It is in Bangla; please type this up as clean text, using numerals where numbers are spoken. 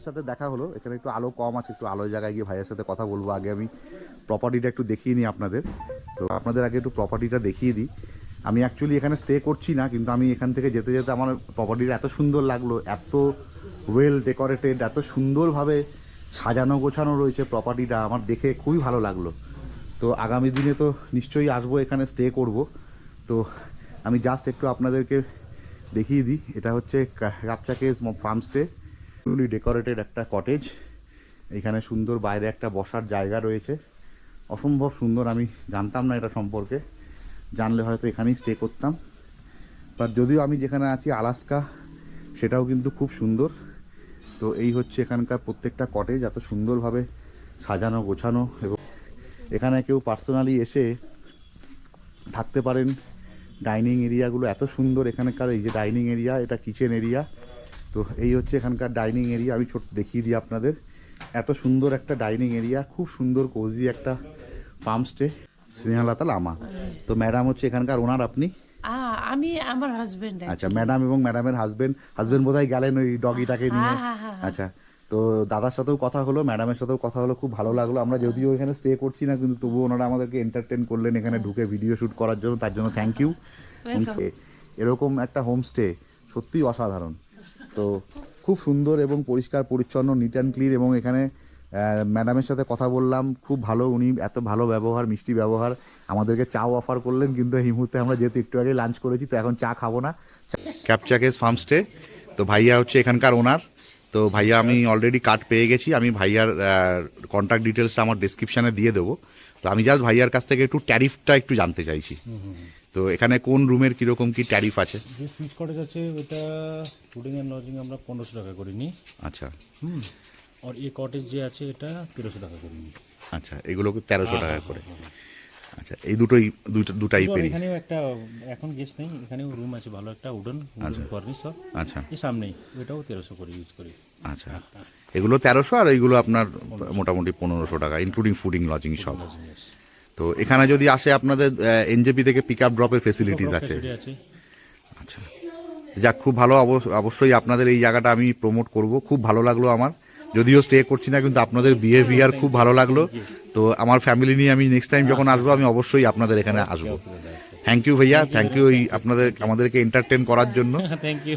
সাথে দেখা হলো। এখানে একটু আলো কম আছে, একটু আলোর জায়গায় গিয়ে ভাইয়ের সাথে কথা বলবো। আগে আমি প্রপার্টিটা একটু দেখিয়ে নিই আপনাদের। তো আপনাদের আগে একটু প্রপার্টিটা দেখিয়ে দিই। আমি অ্যাকচুয়ালি এখানে স্টে করছি না, কিন্তু আমি এখান থেকে যেতে যেতে আমার প্রপার্টিটা এত সুন্দর লাগলো, এত ওয়েল ডেকোরেটেড, এত সুন্দরভাবে সাজানো গোছানো রয়েছে প্রপার্টিটা, আমার দেখে খুবই ভালো লাগলো। তো আগামী দিনে তো নিশ্চয়ই আসবো, এখানে স্টে করব। তো আমি জাস্ট একটু আপনাদেরকে দেখিয়ে দিই। এটা হচ্ছে কাপচা কেস ফার্ম স্টে, ফুলি ডেকোরেটেড একটা কটেজ। এখানে সুন্দর বাইরে একটা বসার জায়গা রয়েছে, অসম্ভব সুন্দর। আমি জানতাম না এটা সম্পর্কে, জানলে হয়তো এখানেই স্টে করতাম। বাট যদিও আমি যেখানে আছি আলাস্কা, সেটাও কিন্তু খুব সুন্দর। তো এই হচ্ছে এখানকার প্রত্যেকটা কটেজ, এত সুন্দরভাবে সাজানো গোছানো। এবং এখানে কেউ পার্সোনালি এসে থাকতে পারেন। ডাইনিং এরিয়াগুলো এত সুন্দর এখানকার। এই যে ডাইনিং এরিয়া, এটা কিচেন এরিয়া। তো এই হচ্ছে এখানকার ডাইনিং এরিয়া। আমি ছোট দেখিয়ে দিই আপনাদের। এত সুন্দর একটা ডাইনিং এরিয়া, খুব সুন্দর কোজি একটা ফার্ম স্টে। স্নেহালতা লামা। তো ম্যাডাম হচ্ছে এখানকার ওনার, আপনি? আমি আমার হাজবেন্ড। আচ্ছা, ম্যাডাম এবং ম্যাডামের হাজবেন্ড বোধহয় গেলেন ওই ডগিটাকে নিয়ে। আচ্ছা, তো দাদার সাথেও কথা হলো, ম্যাডামের সাথেও কথা হলো, খুব ভালো লাগলো। আমরা যদিও এখানে স্টে করছি না, কিন্তু তবুও ওনারা আমাদেরকে এন্টারটেন করলেন এখানে ঢুকে ভিডিও শ্যুট করার জন্য, তার জন্য থ্যাংক ইউ। এরকম একটা হোমস্টে সত্যিই অসাধারণ। তো খুব সুন্দর এবং পরিষ্কার পরিচ্ছন্ন, নিট অ্যান্ড ক্লিন। এবং এখানে ম্যাডামের সাথে কথা বললাম, খুব ভালো, উনি এত ভালো ব্যবহার, মিষ্টি ব্যবহার। আমাদেরকে চাও অফার করলেন, কিন্তু এই মুহূর্তে আমরা যেহেতু একটু আগে লাঞ্চ করেছি, তো এখন চা খাবো না। Captcha case farm stay. তো ভাইয়া হচ্ছে এখানকার ওনার। তো ভাইয়া, আমি অলরেডি কার্ড পেয়ে গেছি। আমি ভাইয়ার কন্ট্যাক্ট ডিটেলসটা আমার ডেসক্রিপশানে দিয়ে দেবো। তো আমি জাস্ট ভাইয়ার কাছ থেকে একটু ট্যারিফটা একটু জানতে চাইছি। তো এখানে কোন রুমের কীরকম কী ট্যারিফ আছে? যে সুইচ কটেজ আছে ওটা ফুডিং অ্যান্ড লজিং আমরা 1500 টাকা করে নিই। আচ্ছা। আর এই কটেজ যে আছে এটা 1300 টাকা করে নিই। আচ্ছা, এগুলো 1300 টাকা করে। আচ্ছা, এই দুটোই দু টাইপেরই। এখানেও একটা এখন গেস্ট নেই, এখানেও রুম আছে ভালো একটা উডেন ফার্নিশ সব। আচ্ছা, এই সামনেই ওইটাও 1300 করে ইউজ করি। আচ্ছা, এগুলো 1300 আর এইগুলো আপনার মোটামুটি 1500 টাকা, ইনক্লুডিং ফুডিং লজিং সব। তো এখানে যদি আসে আপনাদের এনজেপি থেকে পিক আপ ড্রপের ফেসিলিটিস আছে? আচ্ছা, যাক, খুব ভালো। অবশ্যই আপনাদের এই জায়গাটা আমি প্রমোট করব। খুব ভালো লাগলো আমার, যদিও স্টে করছি না, কিন্তু আপনাদের বিহেভিয়ার খুব ভালো লাগলো। তো আমার ফ্যামিলি নিয়ে আমি নেক্সট টাইম যখন আসবো, আমি অবশ্যই আপনাদের এখানে আসবো। থ্যাংক ইউ ভাইয়া, থ্যাংক ইউ আমাদেরকে এন্টারটেন করার জন্য। Thank you.